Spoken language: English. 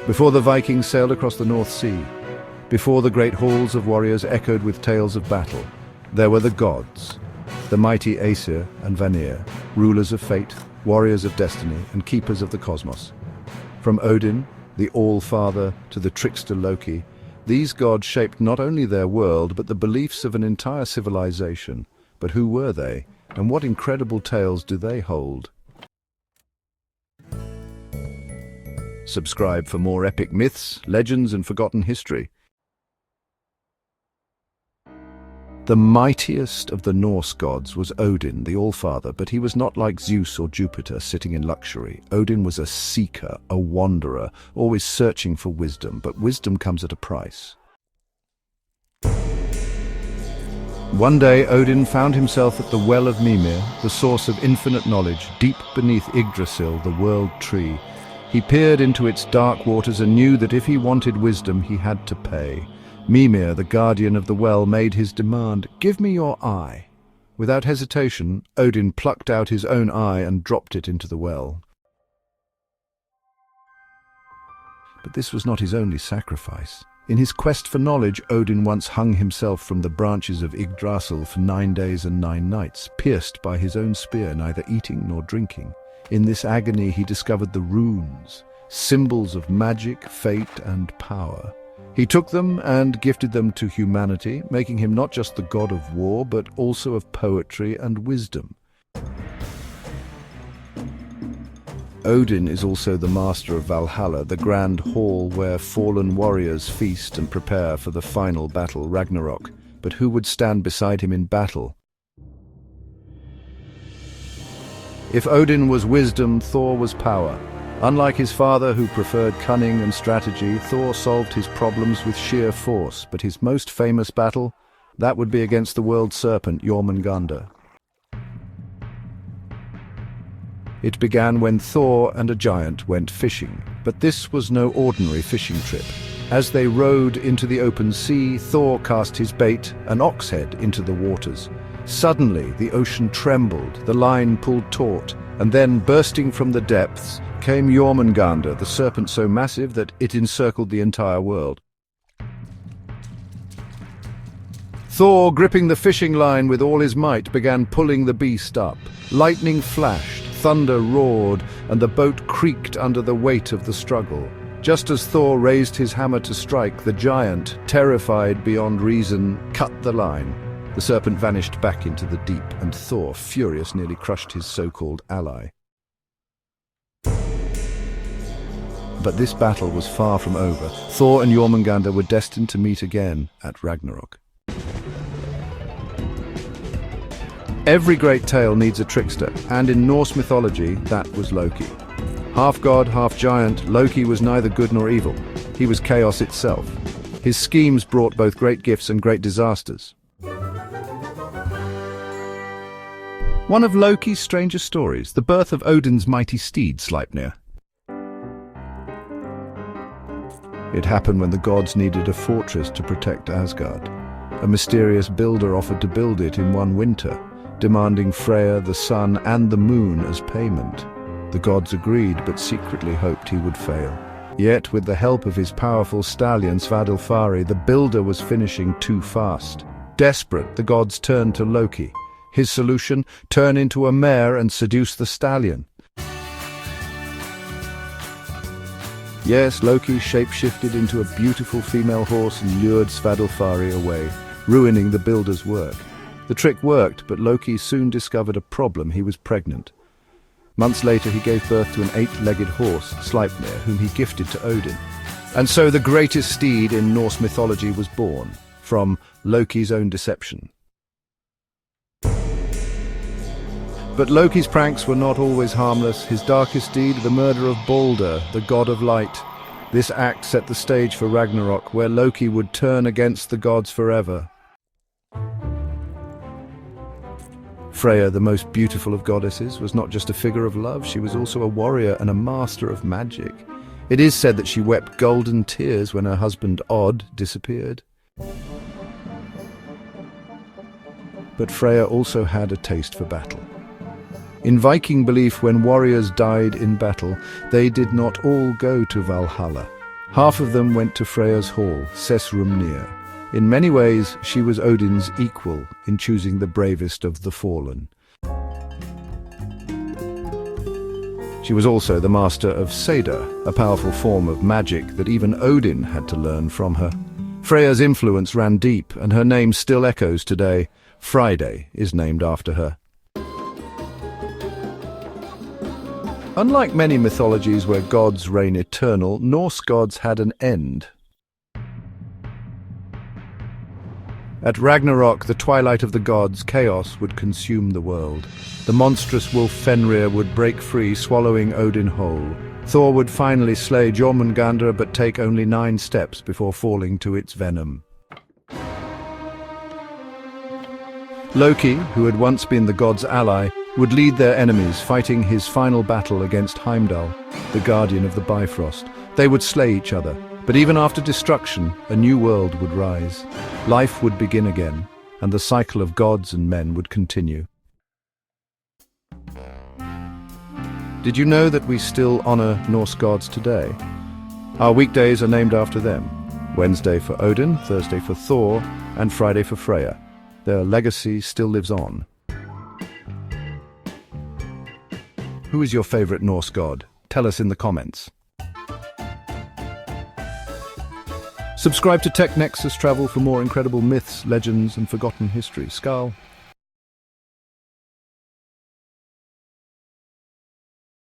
Before the Vikings sailed across the North Sea, before the great halls of warriors echoed with tales of battle, there were the gods, the mighty Aesir and Vanir, rulers of fate, warriors of destiny, and keepers of the cosmos. From Odin, the All-Father, to the trickster Loki, these gods shaped not only their world, but the beliefs of an entire civilization. But who were they, and what incredible tales do they hold? Subscribe for more epic myths, legends, and forgotten history. The mightiest of the Norse gods was Odin, the All-Father, but he was not like Zeus or Jupiter, sitting in luxury. Odin was a seeker, a wanderer, always searching for wisdom, but wisdom comes at a price. One day, Odin found himself at the Well of Mimir, the source of infinite knowledge, deep beneath Yggdrasil, the world tree. He peered into its dark waters and knew that if he wanted wisdom, he had to pay. Mimir, the guardian of the well, made his demand, "Give me your eye." Without hesitation, Odin plucked out his own eye and dropped it into the well. But this was not his only sacrifice. In his quest for knowledge, Odin once hung himself from the branches of Yggdrasil for 9 days and 9 nights, pierced by his own spear, neither eating nor drinking. In this agony he discovered the runes, symbols of magic, fate, and power. He took them and gifted them to humanity, making him not just the god of war, but also of poetry and wisdom. Odin is also the master of Valhalla, the grand hall where fallen warriors feast and prepare for the final battle, Ragnarok. But who would stand beside him in battle? If Odin was wisdom, Thor was power. Unlike his father, who preferred cunning and strategy, Thor solved his problems with sheer force, but his most famous battle, that would be against the world serpent Jormungandr. It began when Thor and a giant went fishing, but this was no ordinary fishing trip. As they rowed into the open sea, Thor cast his bait, an ox head, into the waters. Suddenly, the ocean trembled, the line pulled taut, and then, bursting from the depths, came Jormungandr, the serpent so massive that it encircled the entire world. Thor, gripping the fishing line with all his might, began pulling the beast up. Lightning flashed, thunder roared, and the boat creaked under the weight of the struggle. Just as Thor raised his hammer to strike, the giant, terrified beyond reason, cut the line. The serpent vanished back into the deep, and Thor, furious, nearly crushed his so-called ally. But this battle was far from over. Thor and Jormungandr were destined to meet again at Ragnarok. Every great tale needs a trickster, and in Norse mythology, that was Loki. Half god, half giant, Loki was neither good nor evil. He was chaos itself. His schemes brought both great gifts and great disasters. One of Loki's strangest stories, the birth of Odin's mighty steed, Sleipnir. It happened when the gods needed a fortress to protect Asgard. A mysterious builder offered to build it in one winter, demanding Freya, the sun, and the moon as payment. The gods agreed, but secretly hoped he would fail. Yet, with the help of his powerful stallion Svadilfari, the builder was finishing too fast. Desperate, the gods turned to Loki. His solution, turn into a mare and seduce the stallion. Yes, Loki shape-shifted into a beautiful female horse and lured Svadilfari away, ruining the builder's work. The trick worked, but Loki soon discovered a problem: he was pregnant. Months later, he gave birth to an 8-legged horse, Sleipnir, whom he gifted to Odin. And so the greatest steed in Norse mythology was born, from Loki's own deception. But Loki's pranks were not always harmless. His darkest deed, the murder of Balder, the god of light. This act set the stage for Ragnarok, where Loki would turn against the gods forever. Freya, the most beautiful of goddesses, was not just a figure of love, she was also a warrior and a master of magic. It is said that she wept golden tears when her husband Odd disappeared. But Freya also had a taste for battle. In Viking belief, when warriors died in battle, they did not all go to Valhalla. Half of them went to Freya's hall, Sessrumnir. In many ways, she was Odin's equal in choosing the bravest of the fallen. She was also the master of Seda, a powerful form of magic that even Odin had to learn from her. Freya's influence ran deep, and her name still echoes today. Friday is named after her. Unlike many mythologies where gods reign eternal, Norse gods had an end. At Ragnarok, the twilight of the gods, chaos would consume the world. The monstrous wolf Fenrir would break free, swallowing Odin whole. Thor would finally slay Jormungandr, but take only 9 steps before falling to its venom. Loki, who had once been the gods' ally, would lead their enemies, fighting his final battle against Heimdall, the guardian of the Bifrost. They would slay each other, but even after destruction, a new world would rise. Life would begin again, and the cycle of gods and men would continue. Did you know that we still honor Norse gods today? Our weekdays are named after them. Wednesday for Odin, Thursday for Thor, and Friday for Freya. Their legacy still lives on. Who is your favorite Norse god? Tell us in the comments. Subscribe to TECH-NEXUS-TRAVEL for more incredible myths, legends, and forgotten history. Skál.